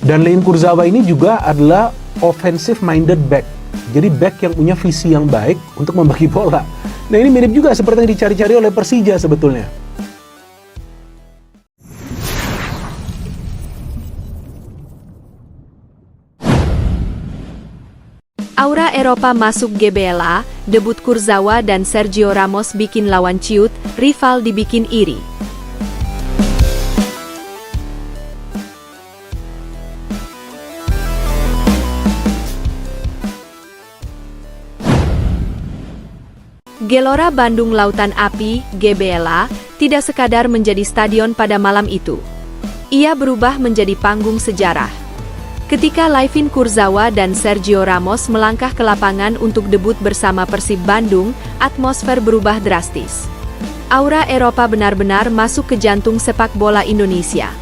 Dan Layne Kurzawa ini juga adalah offensive minded back. Jadi back yang punya visi yang baik untuk membagi bola. Nah ini mirip juga seperti yang dicari-cari oleh Persija sebetulnya. Aura Eropa masuk GBLA, debut Kurzawa dan Sergio Ramos bikin lawan ciut, rival dibikin iri. Gelora Bandung Lautan Api, GBLA, tidak sekadar menjadi stadion pada malam itu. Ia berubah menjadi panggung sejarah. Ketika Layne Kurzawa dan Sergio Ramos melangkah ke lapangan untuk debut bersama Persib Bandung, atmosfer berubah drastis. Aura Eropa benar-benar masuk ke jantung sepak bola Indonesia.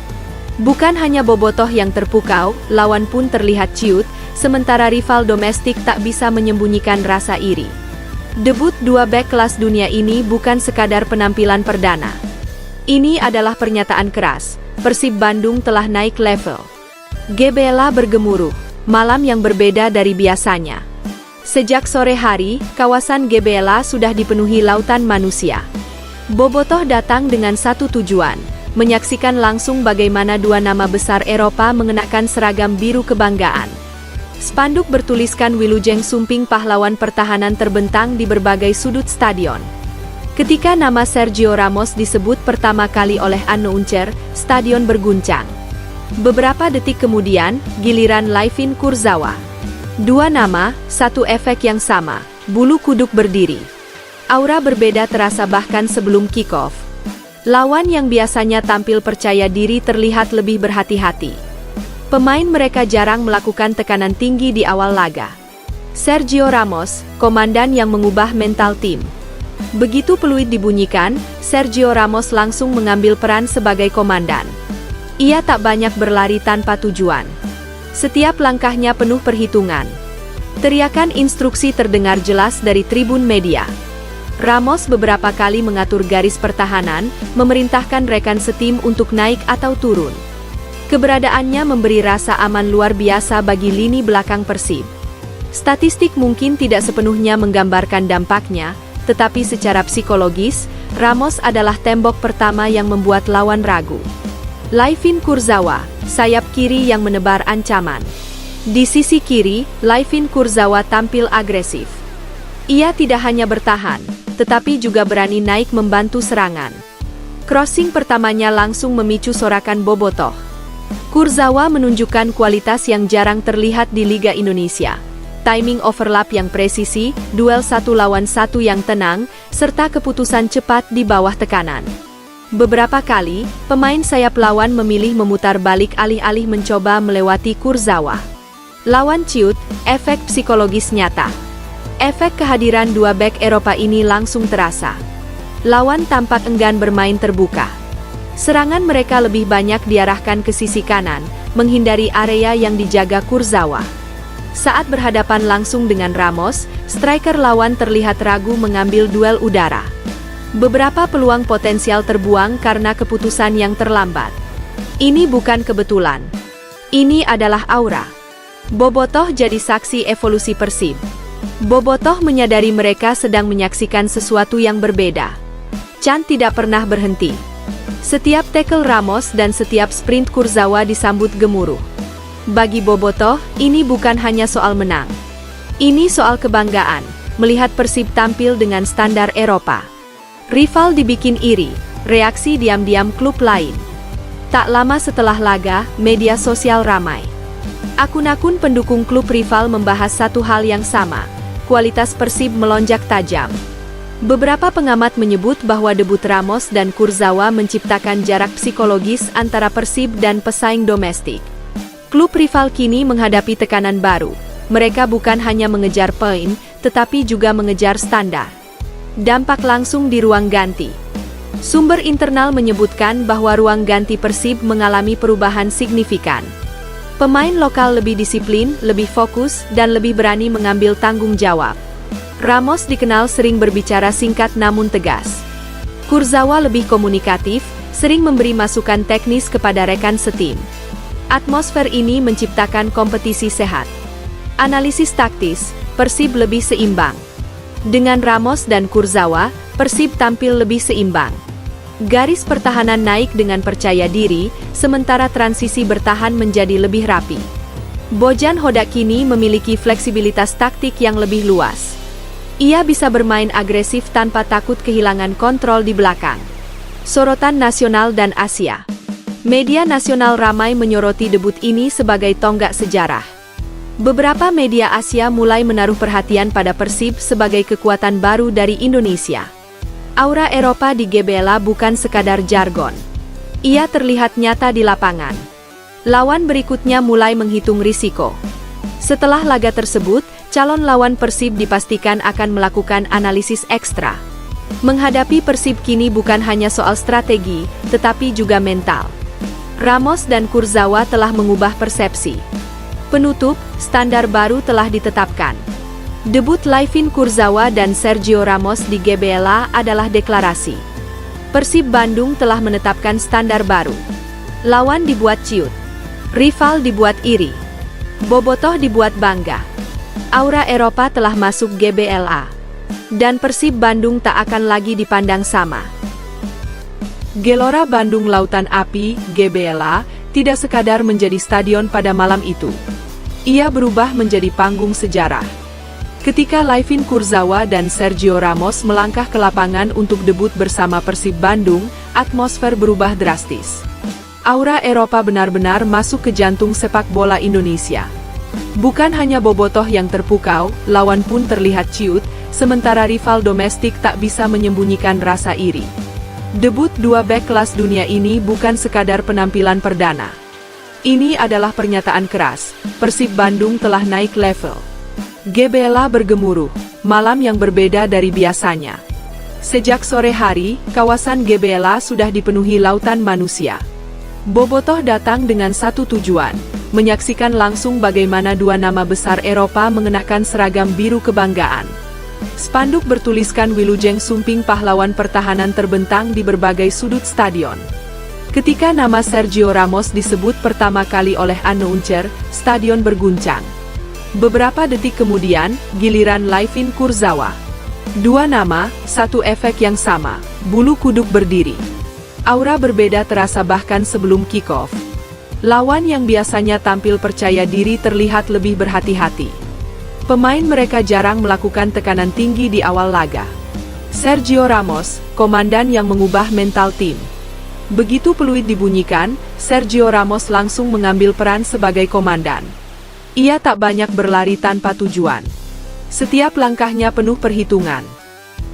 Bukan hanya bobotoh yang terpukau, lawan pun terlihat ciut, sementara rival domestik tak bisa menyembunyikan rasa iri. Debut dua bek kelas dunia ini bukan sekadar penampilan perdana. Ini adalah pernyataan keras, Persib Bandung telah naik level. GBLA bergemuruh, malam yang berbeda dari biasanya. Sejak sore hari, kawasan GBLA sudah dipenuhi lautan manusia. Bobotoh datang dengan satu tujuan, menyaksikan langsung bagaimana dua nama besar Eropa mengenakan seragam biru kebanggaan. Spanduk bertuliskan Wilujeng Sumping pahlawan pertahanan terbentang di berbagai sudut stadion. Ketika nama Sergio Ramos disebut pertama kali oleh Anne Uncer, stadion berguncang. Beberapa detik kemudian, giliran Layne Kurzawa. Dua nama, satu efek yang sama, bulu kuduk berdiri. Aura berbeda terasa bahkan sebelum kick-off. Lawan yang biasanya tampil percaya diri terlihat lebih berhati-hati. Pemain mereka jarang melakukan tekanan tinggi di awal laga. Sergio Ramos, komandan yang mengubah mental tim. Begitu peluit dibunyikan, Sergio Ramos langsung mengambil peran sebagai komandan. Ia tak banyak berlari tanpa tujuan. Setiap langkahnya penuh perhitungan. Teriakan instruksi terdengar jelas dari tribun media. Ramos beberapa kali mengatur garis pertahanan, memerintahkan rekan setim untuk naik atau turun. Keberadaannya memberi rasa aman luar biasa bagi lini belakang Persib. Statistik mungkin tidak sepenuhnya menggambarkan dampaknya, tetapi secara psikologis, Ramos adalah tembok pertama yang membuat lawan ragu. Layne Kurzawa, sayap kiri yang menebar ancaman. Di sisi kiri, Layne Kurzawa tampil agresif. Ia tidak hanya bertahan, tetapi juga berani naik membantu serangan. Crossing pertamanya langsung memicu sorakan bobotoh. Kurzawa menunjukkan kualitas yang jarang terlihat di Liga Indonesia. Timing overlap yang presisi, duel satu lawan satu yang tenang, serta keputusan cepat di bawah tekanan. Beberapa kali, pemain sayap lawan memilih memutar balik alih-alih mencoba melewati Kurzawa. Lawan ciut, efek psikologis nyata. Efek kehadiran dua bek Eropa ini langsung terasa. Lawan tampak enggan bermain terbuka. Serangan mereka lebih banyak diarahkan ke sisi kanan, menghindari area yang dijaga Kurzawa. Saat berhadapan langsung dengan Ramos, striker lawan terlihat ragu mengambil duel udara. Beberapa peluang potensial terbuang karena keputusan yang terlambat. Ini bukan kebetulan. Ini adalah aura. Bobotoh jadi saksi evolusi Persib. Bobotoh menyadari mereka sedang menyaksikan sesuatu yang berbeda. Can tidak pernah berhenti. Setiap tackle Ramos dan setiap sprint Kurzawa disambut gemuruh. Bagi Bobotoh, ini bukan hanya soal menang. Ini soal kebanggaan, melihat Persib tampil dengan standar Eropa. Rival dibikin iri, reaksi diam-diam klub lain. Tak lama setelah laga, media sosial ramai. Akun-akun pendukung klub rival membahas satu hal yang sama, kualitas Persib melonjak tajam. Beberapa pengamat menyebut bahwa debut Ramos dan Kurzawa menciptakan jarak psikologis antara Persib dan pesaing domestik. Klub rival kini menghadapi tekanan baru. Mereka bukan hanya mengejar poin, tetapi juga mengejar standar. Dampak langsung di ruang ganti. Sumber internal menyebutkan bahwa ruang ganti Persib mengalami perubahan signifikan. Pemain lokal lebih disiplin, lebih fokus, dan lebih berani mengambil tanggung jawab. Ramos dikenal sering berbicara singkat namun tegas. Kurzawa lebih komunikatif, sering memberi masukan teknis kepada rekan setim. Atmosfer ini menciptakan kompetisi sehat. Analisis taktis, Persib lebih seimbang. Dengan Ramos dan Kurzawa, Persib tampil lebih seimbang. Garis pertahanan naik dengan percaya diri, sementara transisi bertahan menjadi lebih rapi. Bojan Hodak kini memiliki fleksibilitas taktik yang lebih luas. Ia bisa bermain agresif tanpa takut kehilangan kontrol di belakang. Sorotan nasional dan Asia. Media nasional ramai menyoroti debut ini sebagai tonggak sejarah. Beberapa media Asia mulai menaruh perhatian pada Persib sebagai kekuatan baru dari Indonesia. Aura Eropa di GBLA bukan sekadar jargon. Ia terlihat nyata di lapangan. Lawan berikutnya mulai menghitung risiko. Setelah laga tersebut, calon lawan Persib dipastikan akan melakukan analisis ekstra. Menghadapi Persib kini bukan hanya soal strategi, tetapi juga mental. Ramos dan Kurzawa telah mengubah persepsi. Penutup, standar baru telah ditetapkan. Debut Layvin Kurzawa dan Sergio Ramos di GBLA adalah deklarasi. Persib Bandung telah menetapkan standar baru. Lawan dibuat ciut. Rival dibuat iri. Bobotoh dibuat bangga. Aura Eropa telah masuk GBLA. Dan Persib Bandung tak akan lagi dipandang sama. Gelora Bandung Lautan Api, GBLA, tidak sekadar menjadi stadion pada malam itu. Ia berubah menjadi panggung sejarah. Ketika Layvin Kurzawa dan Sergio Ramos melangkah ke lapangan untuk debut bersama Persib Bandung, atmosfer berubah drastis. Aura Eropa benar-benar masuk ke jantung sepak bola Indonesia. Bukan hanya bobotoh yang terpukau, lawan pun terlihat ciut, sementara rival domestik tak bisa menyembunyikan rasa iri. Debut dua bek kelas dunia ini bukan sekadar penampilan perdana. Ini adalah pernyataan keras, Persib Bandung telah naik level. GBLA bergemuruh, malam yang berbeda dari biasanya. Sejak sore hari, kawasan GBLA sudah dipenuhi lautan manusia. Bobotoh datang dengan satu tujuan, menyaksikan langsung bagaimana dua nama besar Eropa mengenakan seragam biru kebanggaan. Spanduk bertuliskan Wilujeng Sumping pahlawan pertahanan terbentang di berbagai sudut stadion. Ketika nama Sergio Ramos disebut pertama kali oleh announcer, stadion berguncang. Beberapa detik kemudian, giliran Layvin Kurzawa. Dua nama, satu efek yang sama, bulu kuduk berdiri. Aura berbeda terasa bahkan sebelum kick-off. Lawan yang biasanya tampil percaya diri terlihat lebih berhati-hati. Pemain mereka jarang melakukan tekanan tinggi di awal laga. Sergio Ramos, komandan yang mengubah mental tim. Begitu peluit dibunyikan, Sergio Ramos langsung mengambil peran sebagai komandan. Ia tak banyak berlari tanpa tujuan. Setiap langkahnya penuh perhitungan.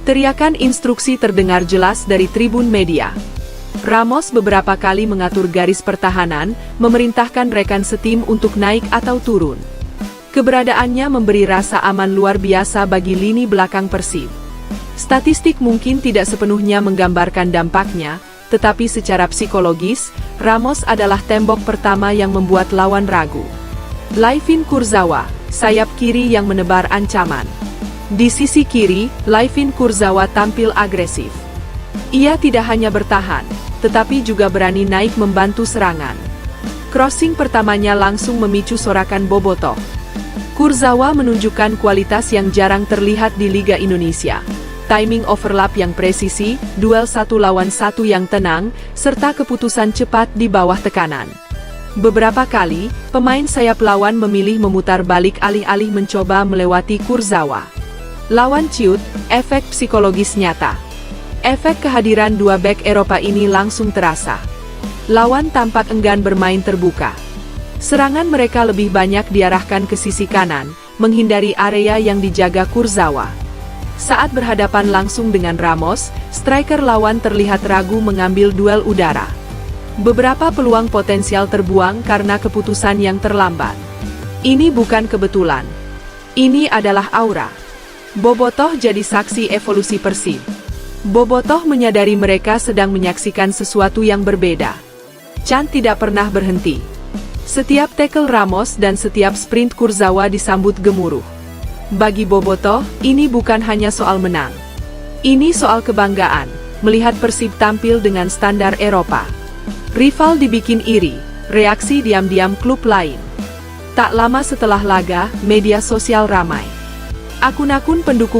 Teriakan instruksi terdengar jelas dari tribun media. Ramos beberapa kali mengatur garis pertahanan, memerintahkan rekan setim untuk naik atau turun. Keberadaannya memberi rasa aman luar biasa bagi lini belakang Persib. Statistik mungkin tidak sepenuhnya menggambarkan dampaknya, tetapi secara psikologis, Ramos adalah tembok pertama yang membuat lawan ragu. Layvin Kurzawa, sayap kiri yang menebar ancaman. Di sisi kiri, Layvin Kurzawa tampil agresif. Ia tidak hanya bertahan, tetapi juga berani naik membantu serangan. Crossing pertamanya langsung memicu sorakan bobotoh. Kurzawa menunjukkan kualitas yang jarang terlihat di Liga Indonesia. Timing overlap yang presisi, duel satu lawan satu yang tenang, serta keputusan cepat di bawah tekanan. Beberapa kali, pemain sayap lawan memilih memutar balik alih-alih mencoba melewati Kurzawa. Lawan ciut, efek psikologis nyata. Efek kehadiran dua bek Eropa ini langsung terasa. Lawan tampak enggan bermain terbuka. Serangan mereka lebih banyak diarahkan ke sisi kanan, menghindari area yang dijaga Kurzawa. Saat berhadapan langsung dengan Ramos, striker lawan terlihat ragu mengambil duel udara. Beberapa peluang potensial terbuang karena keputusan yang terlambat. Ini bukan kebetulan. Ini adalah aura. Bobotoh jadi saksi evolusi Persib. Bobotoh menyadari mereka sedang menyaksikan sesuatu yang berbeda. Chan tidak pernah berhenti. Setiap tackle Ramos dan setiap sprint Kurzawa disambut gemuruh. Bagi Bobotoh, ini bukan hanya soal menang. Ini soal kebanggaan, melihat Persib tampil dengan standar Eropa. Rival dibikin iri, Reaksi diam-diam klub lain. Tak lama setelah laga, media sosial ramai. Akun-akun pendukung